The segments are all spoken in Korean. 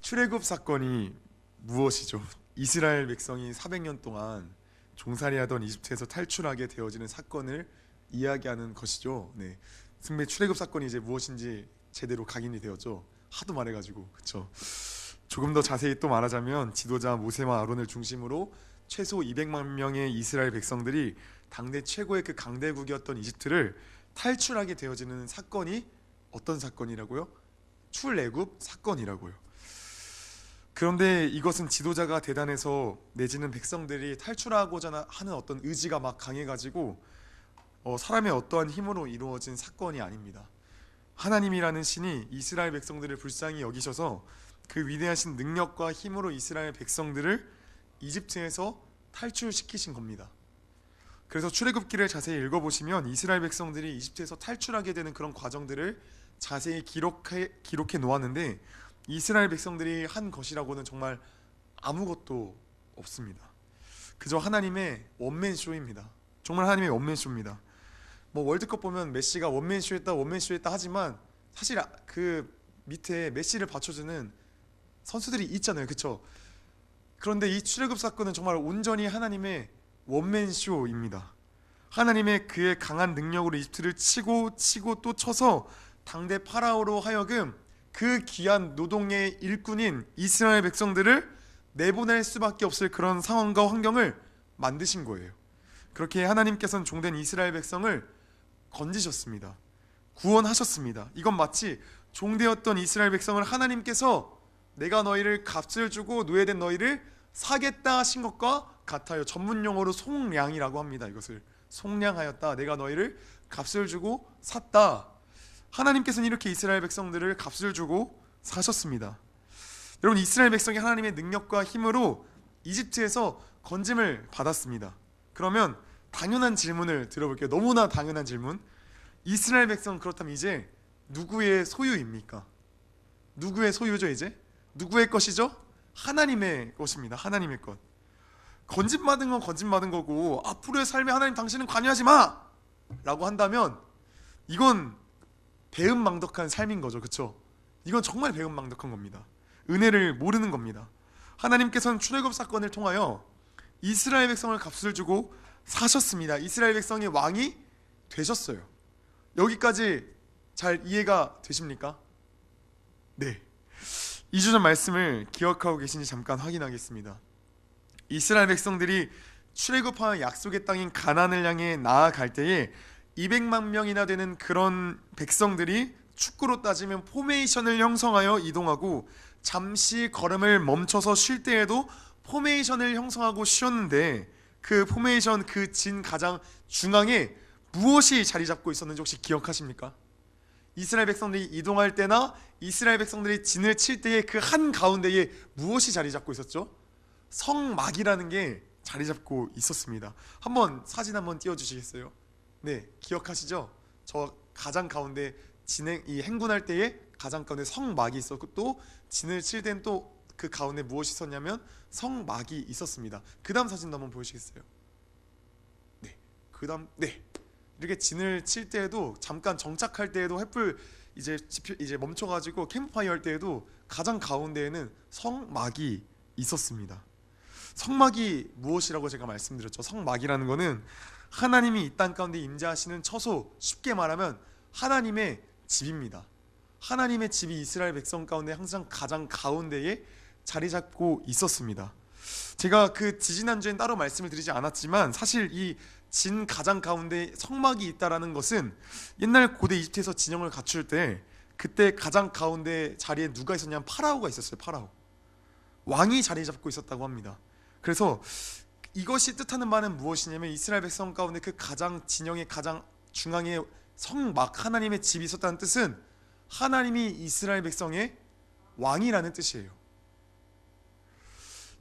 출애굽 사건이 무엇이죠? 이스라엘 백성이 400년 동안 종살이하던 이집트에서 탈출하게 되어지는 사건을 이야기하는 것이죠. 네. 승배 출애굽 사건이 이제 무엇인지 제대로 각인이 되었죠. 하도 말해가지고 그렇죠. 조금 더 자세히 또 말하자면 지도자 모세와 아론을 중심으로 최소 200만 명의 이스라엘 백성들이 당대 최고의 그 강대국이었던 이집트를 탈출하게 되어지는 사건이 어떤 사건이라고요? 출애굽 사건이라고요. 그런데 이것은 지도자가 대단해서 내지는 백성들이 탈출하고자 하는 어떤 의지가 막 강해가지고 사람의 어떠한 힘으로 이루어진 사건이 아닙니다. 하나님이라는 신이 이스라엘 백성들을 불쌍히 여기셔서 그 위대하신 능력과 힘으로 이스라엘 백성들을 이집트에서 탈출시키신 겁니다. 그래서 출애굽기를 자세히 읽어보시면 이스라엘 백성들이 이집트에서 탈출하게 되는 그런 과정들을 자세히 기록해 놓았는데 이스라엘 백성들이 한 것이라고는 정말 아무것도 없습니다. 그저 하나님의 원맨쇼입니다. 정말 하나님의 원맨쇼입니다. 뭐 월드컵 보면 메시가 원맨쇼 했다 하지만 사실 그 밑에 메시를 받쳐주는 선수들이 있잖아요. 그렇죠? 그런데 이 출애굽 사건은 정말 온전히 하나님의 원맨쇼입니다. 하나님의 그의 강한 능력으로 이집트를 치고 또 쳐서 당대 파라오로 하여금 그 귀한 노동의 일꾼인 이스라엘 백성들을 내보낼 수밖에 없을 그런 상황과 환경을 만드신 거예요. 그렇게 하나님께서는 종된 이스라엘 백성을 건지셨습니다. 구원하셨습니다. 이건 마치 종되었던 이스라엘 백성을 하나님께서 내가 너희를 값을 주고 노예된 너희를 사겠다 하신 것과 같아요. 전문 용어로 속량이라고 합니다. 이것을 속량하였다. 내가 너희를 값을 주고 샀다. 하나님께서는 이렇게 이스라엘 백성들을 값을 주고 사셨습니다. 여러분, 이스라엘 백성이 하나님의 능력과 힘으로 이집트에서 건짐을 받았습니다. 그러면 당연한 질문을 들어볼게요. 너무나 당연한 질문. 이스라엘 백성 그렇다면 이제 누구의 소유입니까? 누구의 소유죠 이제? 누구의 것이죠? 하나님의 것입니다. 하나님의 것. 건짐받은 건 건짐받은 거고 앞으로의 삶에 하나님 당신은 관여하지 마! 라고 한다면 이건 배은망덕한 삶인 거죠. 그렇죠? 이건 정말 배은망덕한 겁니다. 은혜를 모르는 겁니다. 하나님께서는 출애굽 사건을 통하여 이스라엘 백성을 값을 주고 사셨습니다. 이스라엘 백성의 왕이 되셨어요. 여기까지 잘 이해가 되십니까? 네. 2주 전 말씀을 기억하고 계신지 잠깐 확인하겠습니다. 이스라엘 백성들이 출애굽한 약속의 땅인 가나안을 향해 나아갈 때에 200만 명이나 되는 그런 백성들이 축구로 따지면 포메이션을 형성하여 이동하고 잠시 걸음을 멈춰서 쉴 때에도 포메이션을 형성하고 쉬었는데 그 포메이션 그 진 가장 중앙에 무엇이 자리 잡고 있었는지 혹시 기억하십니까? 이스라엘 백성들이 이동할 때나 이스라엘 백성들이 진을 칠 때에 그 한 가운데에 무엇이 자리 잡고 있었죠? 성막이라는 게 자리 잡고 있었습니다. 한번 사진 한번 띄워주시겠어요? 네, 기억하시죠? 저 가장 가운데 이 행군할 때에 가장 가운데 성막이 있었고 또 진을 칠 때는 또 그 가운데 무엇이 있었냐면 성막이 있었습니다. 그 다음 사진도 한번 보여주시겠어요? 네, 그 다음 네, 이렇게 진을 칠 때에도 잠깐 정착할 때에도 횃불 이제 멈춰가지고 캠프파이어 할 때에도 가장 가운데에는 성막이 있었습니다. 성막이 무엇이라고 제가 말씀드렸죠? 성막이라는 거는 하나님이 이 땅 가운데 임재하시는 처소, 쉽게 말하면 하나님의 집입니다. 하나님의 집이 이스라엘 백성 가운데 항상 가장 가운데에 자리 잡고 있었습니다. 제가 그 지지난주엔 따로 말씀을 드리지 않았지만 사실 이 진 가장 가운데 성막이 있다라는 것은 옛날 고대 이집트에서 진영을 갖출 때 그때 가장 가운데 자리에 누가 있었냐면 파라오가 있었어요. 파라오. 왕이 자리 잡고 있었다고 합니다. 그래서 이것이 뜻하는 바는 무엇이냐면 이스라엘 백성 가운데 그 가장 진영의 가장 중앙에 성막 하나님의 집이 있었다는 뜻은 하나님이 이스라엘 백성의 왕이라는 뜻이에요.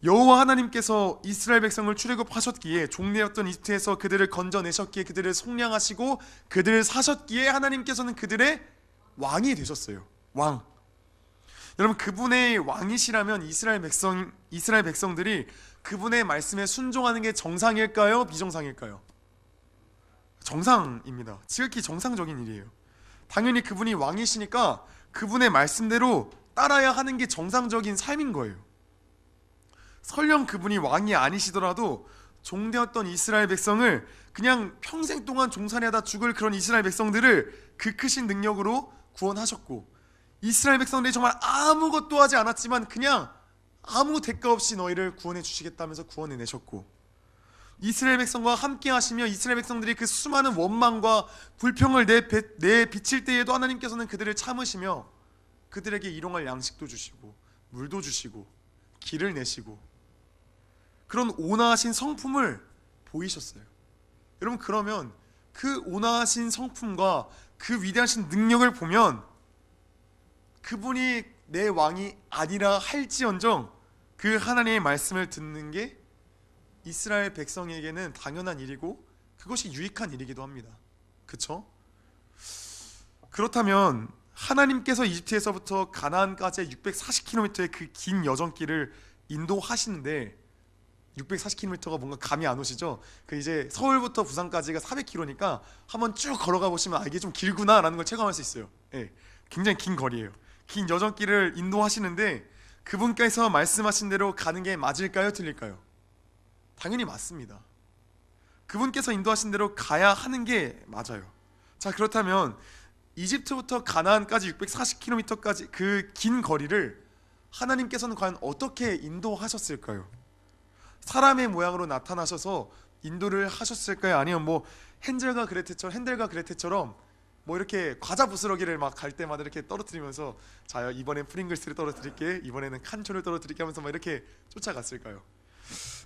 여호와 하나님께서 이스라엘 백성을 출애굽하셨기에 종되었던 이집트에서 그들을 건져내셨기에 그들을 속량하시고 그들을 사셨기에 하나님께서는 그들의 왕이 되셨어요. 왕. 여러분, 그분의 왕이시라면 이스라엘 백성들이 그분의 말씀에 순종하는 게 정상일까요? 비정상일까요? 정상입니다. 지극히 정상적인 일이에요. 당연히 그분이 왕이시니까 그분의 말씀대로 따라야 하는 게 정상적인 삶인 거예요. 설령 그분이 왕이 아니시더라도 종되었던 이스라엘 백성을 그냥 평생 동안 종살이하다 죽을 그런 이스라엘 백성들을 그 크신 능력으로 구원하셨고, 이스라엘 백성들이 정말 아무것도 하지 않았지만 그냥 아무 대가 없이 너희를 구원해 주시겠다면서 구원해 내셨고, 이스라엘 백성과 함께 하시며 이스라엘 백성들이 그 수많은 원망과 불평을 내비칠 때에도 하나님께서는 그들을 참으시며 그들에게 일용할 양식도 주시고 물도 주시고 길을 내시고 그런 온화하신 성품을 보이셨어요. 여러분, 그러면 그 온화하신 성품과 그 위대하신 능력을 보면 그분이 내 왕이 아니라 할지언정 그 하나님의 말씀을 듣는 게 이스라엘 백성에게는 당연한 일이고 그것이 유익한 일이기도 합니다. 그렇죠? 그렇다면 하나님께서 이집트에서부터 가나안까지의 640km의 그 긴 여정길을 인도하시는데, 640km가 뭔가 감이 안 오시죠? 그 이제 서울부터 부산까지가 400km니까 한번 쭉 걸어가 보시면 이게 좀 길구나라는 걸 체감할 수 있어요. 예, 굉장히 긴 거리예요. 긴 여정길을 인도하시는데 그분께서 말씀하신 대로 가는 게 맞을까요? 틀릴까요? 당연히 맞습니다. 그분께서 인도하신 대로 가야 하는 게 맞아요. 자, 그렇다면 이집트부터 가나안까지 640km까지 그 긴 거리를 하나님께서는 과연 어떻게 인도하셨을까요? 사람의 모양으로 나타나셔서 인도를 하셨을까요? 아니면 뭐 헨델과 그레텔처럼 뭐 이렇게 과자 부스러기를 막 갈 때마다 이렇게 떨어뜨리면서, 자, 이번엔 프링글스를 떨어뜨릴게, 이번에는 칸초를 떨어뜨릴게 하면서 막 이렇게 쫓아갔을까요?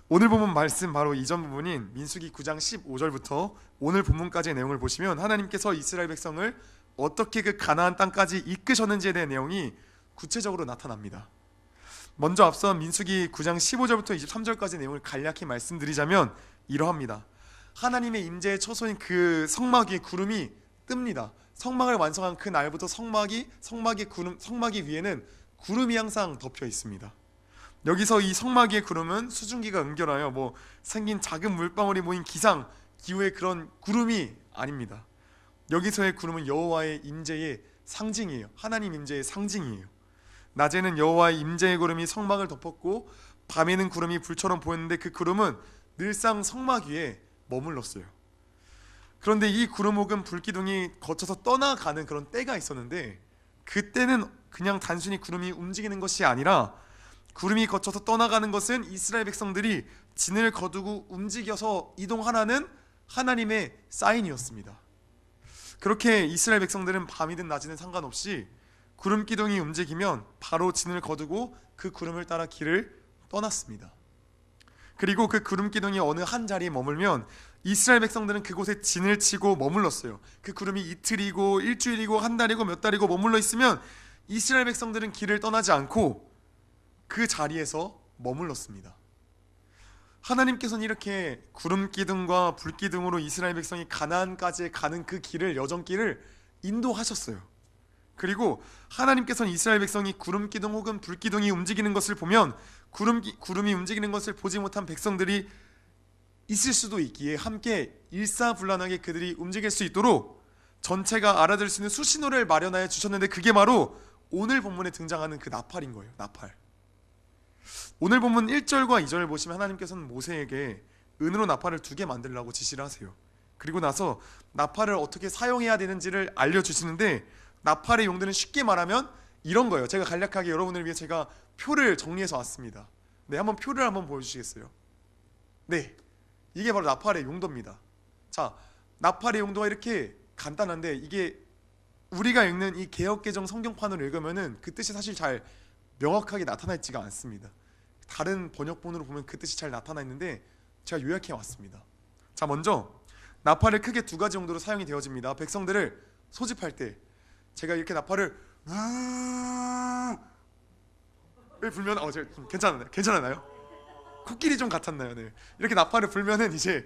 오늘 본문 말씀 바로 이전 부분인 민수기 9장 15절부터 오늘 본문까지의 내용을 보시면 하나님께서 이스라엘 백성을 어떻게 그 가나안 땅까지 이끄셨는지에 대한 내용이 구체적으로 나타납니다. 먼저 앞서 민수기 9장 15절부터 23절까지 내용을 간략히 말씀드리자면 이러합니다. 하나님의 임재의 처소인 그 성막 위에 구름이 뜹니다. 성막을 완성한 그 날부터 성막이 위에는 구름이 항상 덮여 있습니다. 여기서 이 성막 위의 구름은 수증기가 응결하여 뭐 생긴 작은 물방울이 모인 기상기후의 그런 구름이 아닙니다. 여기서의 구름은 여호와의 임재의 상징이에요. 하나님 임재의 상징이에요. 낮에는 여호와의 임재의 구름이 성막을 덮었고 밤에는 구름이 불처럼 보였는데 그 구름은 늘상 성막 위에 머물렀어요. 그런데 이 구름 혹은 불기둥이 거쳐서 떠나가는 그런 때가 있었는데, 그때는 그냥 단순히 구름이 움직이는 것이 아니라 구름이 거쳐서 떠나가는 것은 이스라엘 백성들이 진을 거두고 움직여서 이동하라는 하나님의 사인이었습니다. 그렇게 이스라엘 백성들은 밤이든 낮이든 상관없이 구름 기둥이 움직이면 바로 진을 거두고 그 구름을 따라 길을 떠났습니다. 그리고 그 구름 기둥이 어느 한 자리에 머물면 이스라엘 백성들은 그곳에 진을 치고 머물렀어요. 그 구름이 이틀이고 일주일이고 한 달이고 몇 달이고 머물러 있으면 이스라엘 백성들은 길을 떠나지 않고 그 자리에서 머물렀습니다. 하나님께서는 이렇게 구름 기둥과 불 기둥으로 이스라엘 백성이 가나안까지 가는 그 여정길을 인도하셨어요. 그리고 하나님께서는 이스라엘 백성이 구름 기둥 혹은 불 기둥이 움직이는 것을 보면 구름이 움직이는 것을 보지 못한 백성들이 있을 수도 있기에 함께 일사불란하게 그들이 움직일 수 있도록 전체가 알아들을 수 있는 수신호를 마련하여 주셨는데, 그게 바로 오늘 본문에 등장하는 그 나팔인 거예요. 나팔. 오늘 본문 1절과 2절을 보시면 하나님께서는 모세에게 은으로 나팔을 2개 만들라고 지시를 하세요. 그리고 나서 나팔을 어떻게 사용해야 되는지를 알려주시는데, 나팔의 용도는 쉽게 말하면 이런 거예요. 제가 간략하게 여러분을 위해 제가 표를 정리해서 왔습니다. 네, 한번 표를 한번 보여주시겠어요? 네, 이게 바로 나팔의 용도입니다. 자, 나팔의 용도가 이렇게 간단한데, 이게 우리가 읽는 이 개역개정 성경판을 읽으면은 그 뜻이 사실 잘 명확하게 나타나 있지가 않습니다. 다른 번역본으로 보면 그 뜻이 잘 나타나 있는데 제가 요약해 왔습니다. 자, 먼저 나팔을 크게 2가지 용도로 사용이 되어집니다. 백성들을 소집할 때 제가 이렇게 나팔을 불면 괜찮았나요? 코끼리 좀 같았나요? 네. 이렇게 나팔을 불면은 이제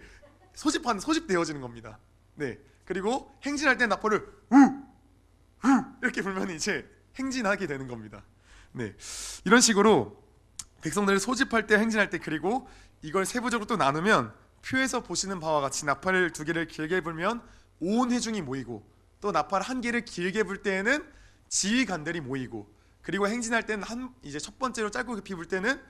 소집되어지는 겁니다. 네. 그리고 행진할 때 나팔을 이렇게 불면 이제 행진하게 되는 겁니다. 네. 이런 식으로 백성들을 소집할 때, 행진할 때, 그리고 이걸 세부적으로 또 나누면 표에서 보시는 바와 같이 나팔을 2개를 길게 불면 온 회중이 모이고, 또 나팔 1개를 길게 불 때에는 지휘관들이 모이고, 그리고 행진할 때는 이제 첫 번째로 짧고 급히 불 때는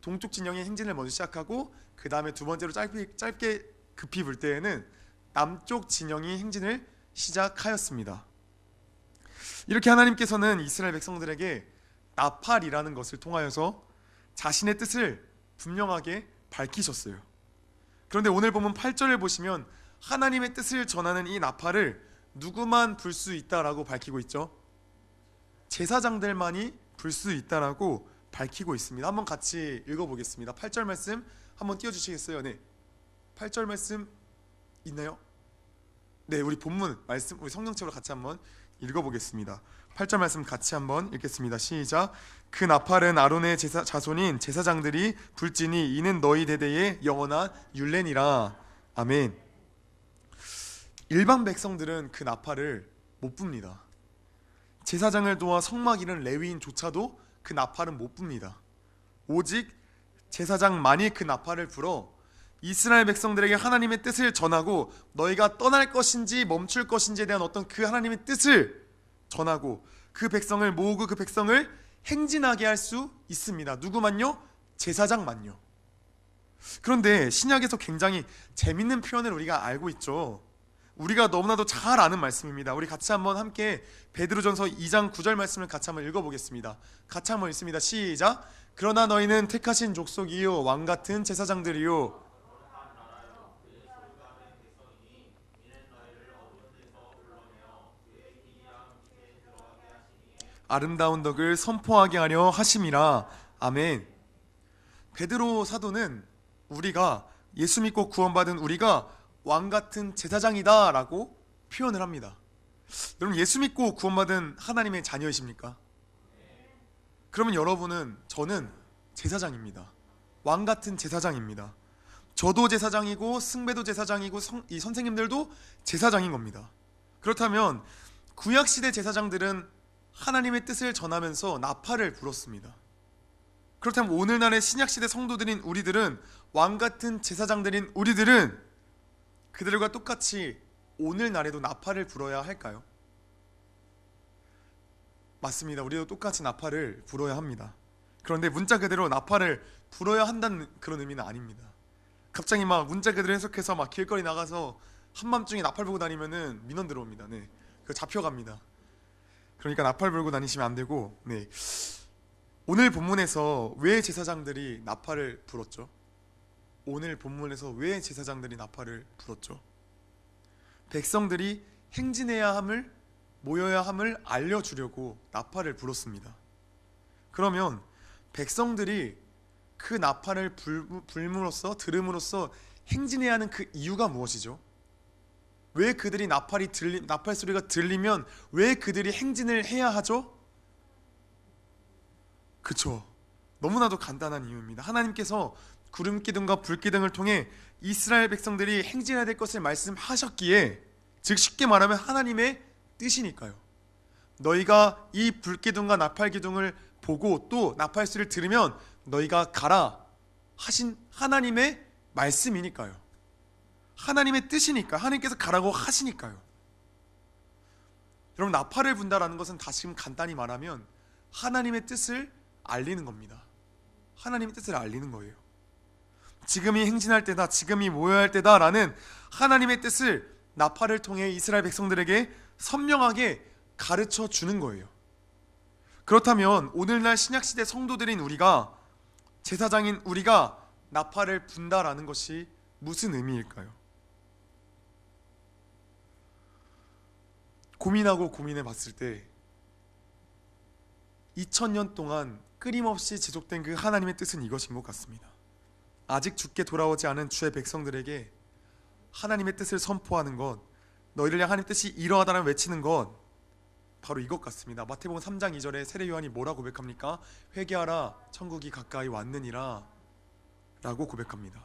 동쪽 진영의 행진을 먼저 시작하고 그 다음에 두 번째로 짧게 급히 불 때에는 남쪽 진영이 행진을 시작하였습니다. 이렇게 하나님께서는 이스라엘 백성들에게 나팔이라는 것을 통하여서 자신의 뜻을 분명하게 밝히셨어요. 그런데 오늘 보면 8절을 보시면 하나님의 뜻을 전하는 이 나팔을 누구만 불 수 있다라고 밝히고 있죠? 제사장들만이 불 수 있다라고 밝히고 있습니다. 한번 같이 읽어보겠습니다. 8절 말씀 한번 띄워주시겠어요? 네, 8절 말씀 있나요? 네, 우리 본문 말씀 우리 성경책으로 같이 한번 읽어보겠습니다. 8절 말씀 같이 한번 읽겠습니다. 시작. 그 나팔은 아론의 자손인 제사장들이 불지니 이는 너희 대대의 영원한 율례니라. 아멘. 일반 백성들은 그 나팔을 못 붑니다. 제사장을 도와 성막 이른 레위인조차도 그 나팔은 못 붑니다. 오직 제사장만이 그 나팔을 불어 이스라엘 백성들에게 하나님의 뜻을 전하고 너희가 떠날 것인지 멈출 것인지에 대한 어떤 그 하나님의 뜻을 전하고 그 백성을 모으고 그 백성을 행진하게 할 수 있습니다. 누구만요? 제사장만요. 그런데 신약에서 굉장히 재밌는 표현을 우리가 알고 있죠. 우리가 너무나도 잘 아는 말씀입니다. 우리 같이 한번 함께 베드로전서 2장 9절 말씀을 같이 한번 읽어보겠습니다. 같이 한번 읽습니다. 시작. 그러나 너희는 택하신 족속이요 왕같은 제사장들이요 아름다운 덕을 선포하게 하려 하심이라. 아멘. 베드로 사도는 우리가 예수 믿고 구원받은 우리가 왕같은 제사장이다 라고 표현을 합니다. 여러분, 예수 믿고 구원받은 하나님의 자녀이십니까? 그러면 여러분은, 저는 제사장입니다. 왕같은 제사장입니다. 저도 제사장이고 승배도 제사장이고 이 선생님들도 제사장인 겁니다. 그렇다면 구약시대 제사장들은 하나님의 뜻을 전하면서 나팔을 불었습니다. 그렇다면 오늘날의 신약시대 성도들인 우리들은, 왕같은 제사장들인 우리들은 그들과 똑같이 오늘날에도 나팔을 불어야 할까요? 맞습니다. 우리도 똑같이 나팔을 불어야 합니다. 그런데 문자 그대로 나팔을 불어야 한다는 그런 의미는 아닙니다. 갑자기 막 문자 그대로 해석해서 막 길거리 나가서 한밤중에 나팔 불고 다니면은 민원 들어옵니다. 네, 그거 잡혀갑니다. 그러니까 나팔 불고 다니시면 안 되고, 네. 오늘 본문에서 왜 제사장들이 나팔을 불었죠? 오늘 본문에서 왜 제사장들이 나팔을 불었죠? 백성들이 행진해야 함을, 모여야 함을 알려주려고 나팔을 불었습니다. 그러면 백성들이 그 나팔을 불므로써, 들음으로써 행진해야 하는 그 이유가 무엇이죠? 왜 그들이 나팔 소리가 들리면 왜 그들이 행진을 해야 하죠? 그쵸, 너무나도 간단한 이유입니다. 하나님께서 구름기둥과 불기둥을 통해 이스라엘 백성들이 행진해야 될 것을 말씀하셨기에, 즉 쉽게 말하면 하나님의 뜻이니까요. 너희가 이 불기둥과 나팔기둥을 보고 또 나팔소리를 들으면 너희가 가라 하신 하나님의 말씀이니까요. 하나님의 뜻이니까, 하나님께서 가라고 하시니까요. 여러분, 나팔을 분다라는 것은 다시금 간단히 말하면 하나님의 뜻을 알리는 겁니다. 하나님의 뜻을 알리는 거예요. 지금이 행진할 때다, 지금이 모여야 할 때다 라는 하나님의 뜻을 나팔을 통해 이스라엘 백성들에게 선명하게 가르쳐 주는 거예요. 그렇다면 오늘날 신약시대 성도들인 우리가, 제사장인 우리가 나팔을 분다라는 것이 무슨 의미일까요? 고민해 봤을 때 2000년 동안 끊임없이 지속된 그 하나님의 뜻은 이것인 것 같습니다. 아직 주께 돌아오지 않은 주의 백성들에게 하나님의 뜻을 선포하는 것, 너희를 향한 하나님의 뜻이 이러하다라고 외치는 것, 바로 이것 같습니다. 마태복음 3장 2절에 세례 요한이 뭐라고 고백합니까? 회개하라, 천국이 가까이 왔느니라 라고 고백합니다.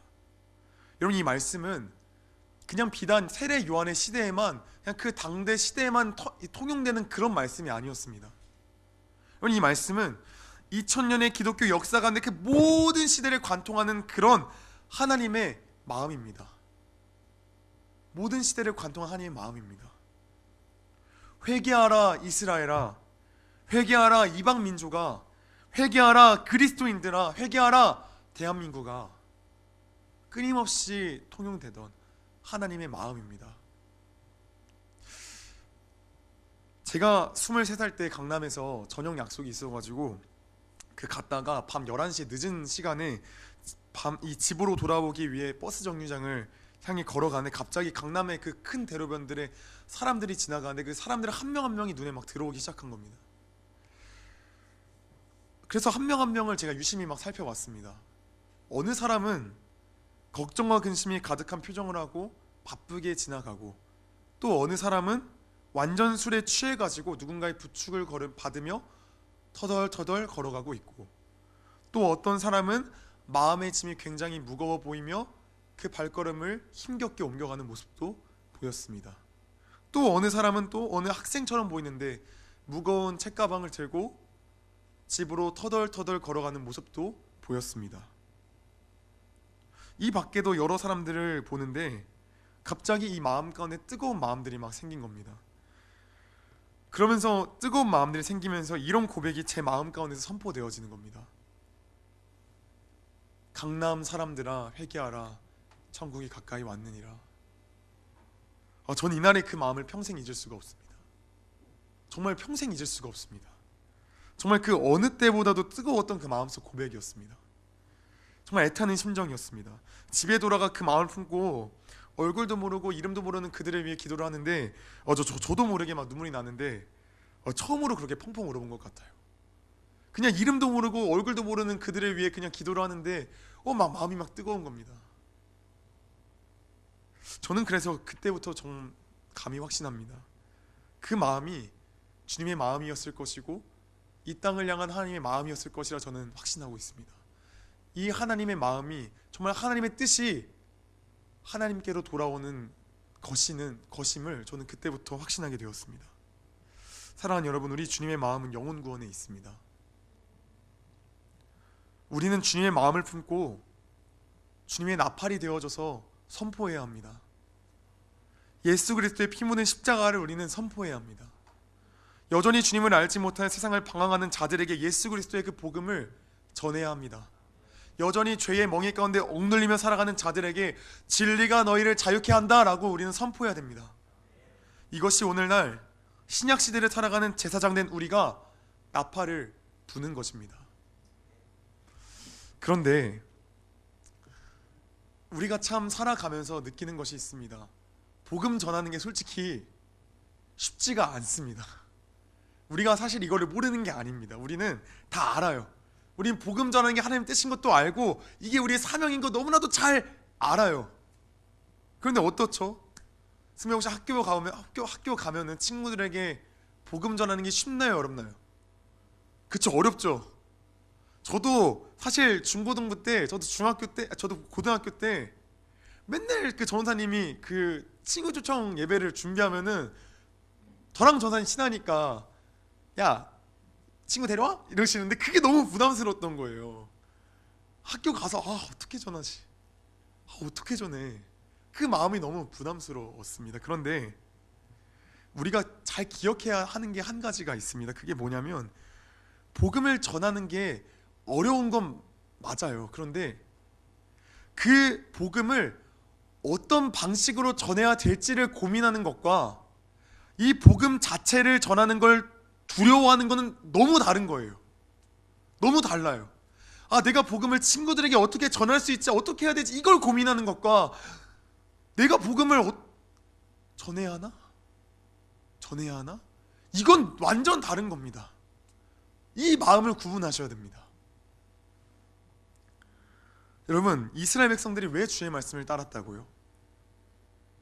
여러분, 이 말씀은 그냥 비단 세례 요한의 시대에만, 그냥 그 당대 시대에만 통용되는 그런 말씀이 아니었습니다. 여러분, 이 말씀은 2000년의 기독교 역사 가운데 그 모든 시대를 관통하는 그런 하나님의 마음입니다. 모든 시대를 관통한 하나님의 마음입니다. 회개하라 이스라엘아, 회개하라 이방 민족아, 회개하라 그리스도인들아, 회개하라 대한민국아, 끊임없이 통용되던 하나님의 마음입니다. 제가 23살 때 강남에서 저녁 약속이 있어가지고 갔다가 밤 11시 늦은 시간에 이 집으로 돌아오기 위해 버스 정류장을 향해 걸어가는데 갑자기 강남의 그 큰 대로변들에 사람들이 지나가는데 그 사람들 한 명 한 명이 눈에 막 들어오기 시작한 겁니다. 그래서 한 명 한 명을 제가 유심히 막 살펴봤습니다. 어느 사람은 걱정과 근심이 가득한 표정을 하고 바쁘게 지나가고, 또 어느 사람은 완전 술에 취해가지고 누군가의 부축을 받으며 터덜터덜 걸어가고 있고, 또 어떤 사람은 마음의 짐이 굉장히 무거워 보이며 그 발걸음을 힘겹게 옮겨가는 모습도 보였습니다. 또 어느 사람은 또 어느 학생처럼 보이는데 무거운 책가방을 들고 집으로 터덜터덜 걸어가는 모습도 보였습니다. 이 밖에도 여러 사람들을 보는데 갑자기 이 마음 가운데 뜨거운 마음들이 막 생긴 겁니다. 그러면서 뜨거운 마음들이 생기면서 이런 고백이 제 마음 가운데서 선포되어지는 겁니다. 강남 사람들아 회개하라, 천국이 가까이 왔느니라. 전 이날의 그 마음을 평생 잊을 수가 없습니다. 정말 평생 잊을 수가 없습니다. 정말 그 어느 때보다도 뜨거웠던 그 마음속 고백이었습니다. 정말 애타는 심정이었습니다. 집에 돌아가 그 마음을 품고 얼굴도 모르고 이름도 모르는 그들을 위해 기도를 하는데 저도 모르게 막 눈물이 나는데 처음으로 그렇게 펑펑 울어본 것 같아요. 그냥 이름도 모르고 얼굴도 모르는 그들을 위해 그냥 기도를 하는데 막 마음이 막 뜨거운 겁니다. 저는 그래서 그때부터 좀 감히 확신합니다. 그 마음이 주님의 마음이었을 것이고 이 땅을 향한 하나님의 마음이었을 것이라 저는 확신하고 있습니다. 이 하나님의 마음이 정말 하나님의 뜻이 하나님께로 돌아오는 것임을 저는 그때부터 확신하게 되었습니다. 사랑하는 여러분, 우리 주님의 마음은 영혼 구원에 있습니다. 우리는 주님의 마음을 품고 주님의 나팔이 되어져서 선포해야 합니다. 예수 그리스도의 피 묻은 십자가를 우리는 선포해야 합니다. 여전히 주님을 알지 못하여 세상을 방황하는 자들에게 예수 그리스도의 그 복음을 전해야 합니다. 여전히 죄의 멍에 가운데 억눌리며 살아가는 자들에게 진리가 너희를 자유케 한다라고 우리는 선포해야 됩니다. 이것이 오늘날 신약시대를 살아가는 제사장된 우리가 나팔을 부는 것입니다. 그런데 우리가 참 살아가면서 느끼는 것이 있습니다. 복음 전하는 게 솔직히 쉽지가 않습니다. 우리가 사실 이거를 모르는 게 아닙니다. 우리는 다 알아요. 우리는 복음 전하는 게 하나님 뜻인 것도 알고 이게 우리의 사명인 거 너무나도 잘 알아요. 그런데 어떻죠? 승명 혹시 학교 가면은 친구들에게 복음 전하는 게 쉽나요, 어렵나요? 그쵸, 어렵죠. 저도 사실 중고등부 때, 저도 고등학교 때 맨날 그 전사님이 그 친구 초청 예배를 준비하면은 저랑 전사님 친하니까 야 친구 데려와? 이러시는데 그게 너무 부담스러웠던 거예요. 학교 가서 어떻게 전하지? 어떻게 전해? 그 마음이 너무 부담스러웠습니다. 그런데 우리가 잘 기억해야 하는 게 한 가지가 있습니다. 그게 뭐냐면 복음을 전하는 게 어려운 건 맞아요. 그런데 그 복음을 어떤 방식으로 전해야 될지를 고민하는 것과 이 복음 자체를 전하는 걸 두려워하는 것은 너무 다른 거예요. 너무 달라요. 내가 복음을 친구들에게 어떻게 전할 수 있지, 어떻게 해야 되지, 이걸 고민하는 것과 내가 복음을 전해야 하나? 이건 완전 다른 겁니다. 이 마음을 구분하셔야 됩니다. 여러분, 이스라엘 백성들이 왜 주의 말씀을 따랐다고요?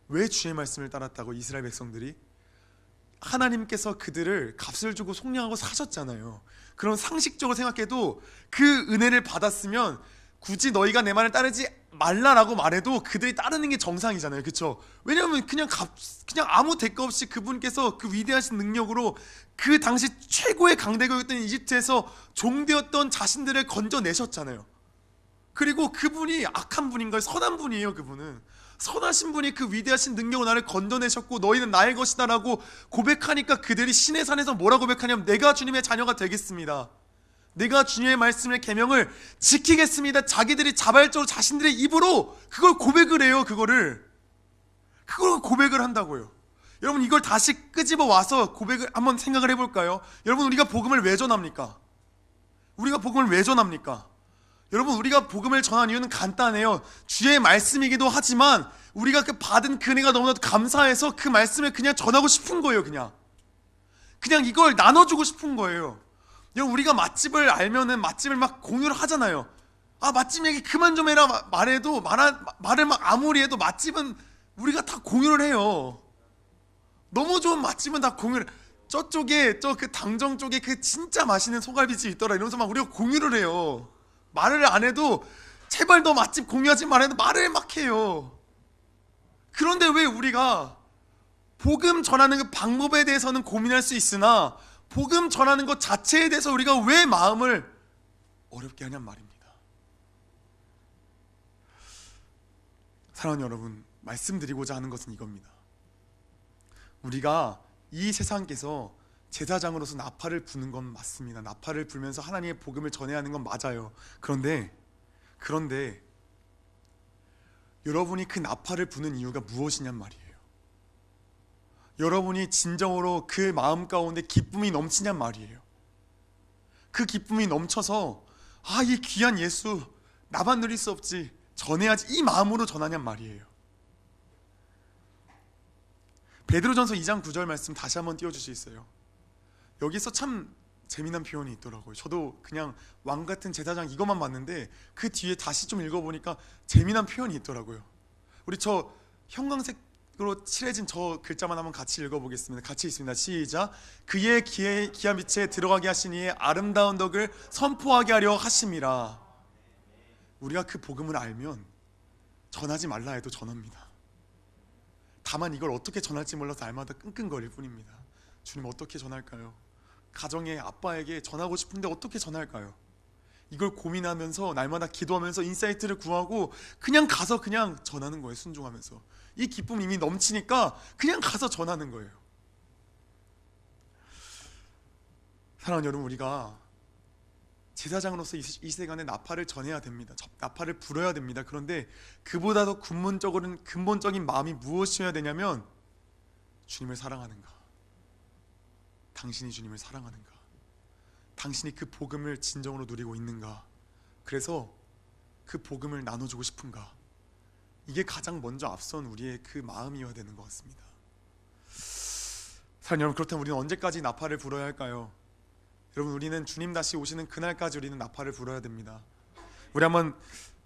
왜 주의 말씀을 따랐다고? 이스라엘 백성들이 하나님께서 그들을 값을 주고 속량하고 사셨잖아요. 그런 상식적으로 생각해도 그 은혜를 받았으면 굳이 너희가 내 말을 따르지 말라라고 말해도 그들이 따르는 게 정상이잖아요. 그렇죠? 왜냐하면 그냥 아무 대가 없이 그분께서 그 위대하신 능력으로 그 당시 최고의 강대국이었던 이집트에서 종되었던 자신들을 건져내셨잖아요. 그리고 그분이 악한 분인가요? 선한 분이에요. 그분은 선하신 분이 그 위대하신 능력으로 나를 건져내셨고 너희는 나의 것이다 라고 고백하니까 그들이 시내 산에서 뭐라 고백하냐면 내가 주님의 자녀가 되겠습니다, 내가 주님의 말씀의 계명을 지키겠습니다. 자기들이 자발적으로 자신들의 입으로 그걸 고백을 해요. 그걸 고백을 한다고요. 여러분, 이걸 다시 끄집어 와서 고백을 한번 생각을 해볼까요? 여러분, 우리가 복음을 왜 전합니까? 여러분, 우리가 복음을 전한 이유는 간단해요. 주의 말씀이기도 하지만 우리가 그 받은 은혜가 너무나도 감사해서 그 말씀을 그냥 전하고 싶은 거예요. 그냥 이걸 나눠주고 싶은 거예요. 여러분, 우리가 맛집을 알면은 맛집을 막 공유를 하잖아요. 맛집 얘기 그만 좀 해라 말을 막 아무리 해도 맛집은 우리가 다 공유를 해요. 너무 좋은 맛집은 다 공유를, 저쪽에 그 당정 쪽에 그 진짜 맛있는 소갈비집 있더라 이러면서 막 우리가 공유를 해요. 말을 안 해도 제발 너 맛집 공유하지 말아도 말을 막 해요. 그런데 왜 우리가 복음 전하는 그 방법에 대해서는 고민할 수 있으나 복음 전하는 것 자체에 대해서 우리가 왜 마음을 어렵게 하냔 말입니다. 사랑하는 여러분, 말씀드리고자 하는 것은 이겁니다. 우리가 이 세상께서 제사장으로서 나팔을 부는 건 맞습니다. 나팔을 불면서 하나님의 복음을 전해야 하는 건 맞아요. 그런데 여러분이 그 나팔을 부는 이유가 무엇이냔 말이에요. 여러분이 진정으로 그 마음 가운데 기쁨이 넘치냔 말이에요. 그 기쁨이 넘쳐서 이 귀한 예수 나만 누릴 수 없지, 전해야지, 이 마음으로 전하냔 말이에요. 베드로전서 2장 9절 말씀 다시 한번 띄워주시겠어요? 여기서 참 재미난 표현이 있더라고요. 저도 그냥 왕같은 제사장 이것만 봤는데 그 뒤에 다시 좀 읽어보니까 재미난 표현이 있더라고요. 우리 저 형광색으로 칠해진 저 글자만 한번 같이 읽어보겠습니다. 같이 있습니다. 시작. 그의 기한 빛에 들어가게 하시니 아름다운 덕을 선포하게 하려 하심이라. 우리가 그 복음을 알면 전하지 말라 해도 전합니다. 다만 이걸 어떻게 전할지 몰라서 날마다 끙끙거릴 뿐입니다. 주님, 어떻게 전할까요? 가정의 아빠에게 전하고 싶은데 어떻게 전할까요? 이걸 고민하면서 날마다 기도하면서 인사이트를 구하고 그냥 가서 그냥 전하는 거예요. 순종하면서 이 기쁨이 이미 넘치니까 그냥 가서 전하는 거예요. 사랑하는 여러분, 우리가 제사장으로서 이 세간에 나팔을 전해야 됩니다. 나팔을 불어야 됩니다. 그런데 그보다 더 근본적인 마음이 무엇이어야 되냐면 주님을 사랑하는가, 당신이 주님을 사랑하는가, 당신이 그 복음을 진정으로 누리고 있는가, 그래서 그 복음을 나눠주고 싶은가, 이게 가장 먼저 앞선 우리의 그 마음이어야 되는 것 같습니다. 사랑하는 여러분, 그렇다면 우리는 언제까지 나팔을 불어야 할까요? 여러분, 우리는 주님 다시 오시는 그날까지 우리는 나팔을 불어야 됩니다. 우리 한번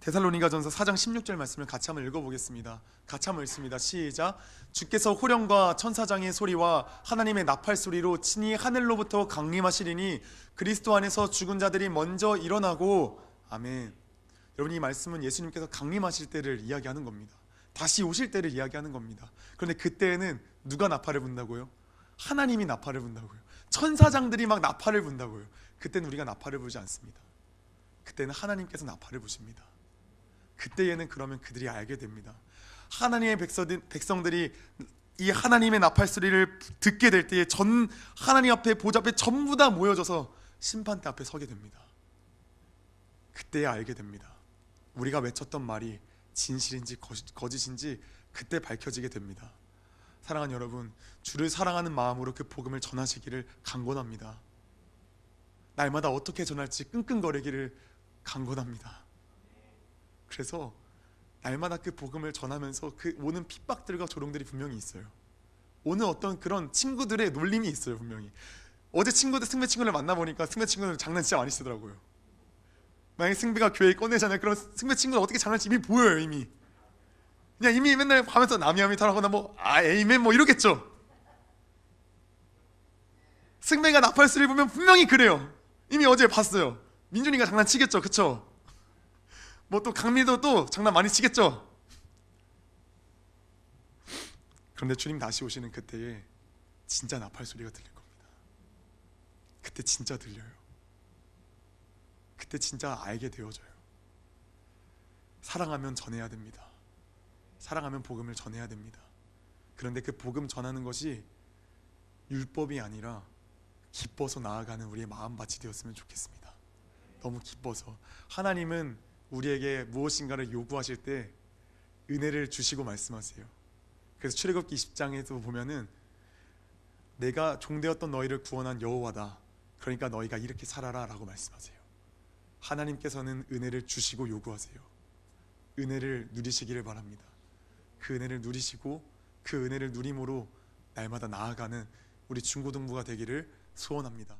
데살로니가전서 4장 16절 말씀을 같이 한번 읽어보겠습니다. 같이 한번 읽습니다. 시작. 주께서 호령과 천사장의 소리와 하나님의 나팔 소리로 친히 하늘로부터 강림하시리니 그리스도 안에서 죽은 자들이 먼저 일어나고. 아멘. 여러분, 이 말씀은 예수님께서 강림하실 때를 이야기하는 겁니다. 다시 오실 때를 이야기하는 겁니다. 그런데 그때에는 누가 나팔을 분다고요? 하나님이 나팔을 분다고요. 천사장들이 막 나팔을 분다고요. 그때는 우리가 나팔을 부지 않습니다. 그때는 하나님께서 나팔을 부십니다. 그때에는 그러면 그들이 알게 됩니다. 하나님의 백성들이 이 하나님의 나팔 소리를 듣게 될 때에 전 하나님 앞에, 보좌 앞에 전부 다 모여져서 심판대 앞에 서게 됩니다. 그때야 알게 됩니다. 우리가 외쳤던 말이 진실인지 거짓인지 그때 밝혀지게 됩니다. 사랑하는 여러분, 주를 사랑하는 마음으로 그 복음을 전하시기를 간구합니다. 날마다 어떻게 전할지 끙끙거리기를 간구합니다. 그래서 날마다 그 복음을 전하면서 그 오는 핍박들과 조롱들이 분명히 있어요. 오는 어떤 그런 친구들의 놀림이 있어요. 분명히 어제 승배 친구를 만나보니까 승배 친구는 장난 진짜 많이 쓰더라고요. 만약에 승배가 교회에 꺼내잖아요. 그럼 승배 친구는 어떻게 장난치 이미 보여요. 이미 맨날 가면서 남이함이 타라거나 에이맨 이러겠죠. 승배가 나팔 소리 보면 분명히 그래요. 이미 어제 봤어요. 민준이가 장난치겠죠. 그쵸? 또 강민도 또 장난 많이 치겠죠. 그런데 주님 다시 오시는 그때에 진짜 나팔 소리가 들릴 겁니다. 그때 진짜 들려요. 그때 진짜 알게 되어져요. 사랑하면 전해야 됩니다. 사랑하면 복음을 전해야 됩니다. 그런데 그 복음 전하는 것이 율법이 아니라 기뻐서 나아가는 우리의 마음밭이 되었으면 좋겠습니다. 너무 기뻐서. 하나님은 우리에게 무엇인가를 요구하실 때 은혜를 주시고 말씀하세요. 그래서 출애굽기 20장에도 보면은 내가 종되었던 너희를 구원한 여호와다. 그러니까 너희가 이렇게 살아라 라고 말씀하세요. 하나님께서는 은혜를 주시고 요구하세요. 은혜를 누리시기를 바랍니다. 그 은혜를 누리시고 그 은혜를 누림으로 날마다 나아가는 우리 중고등부가 되기를 소원합니다.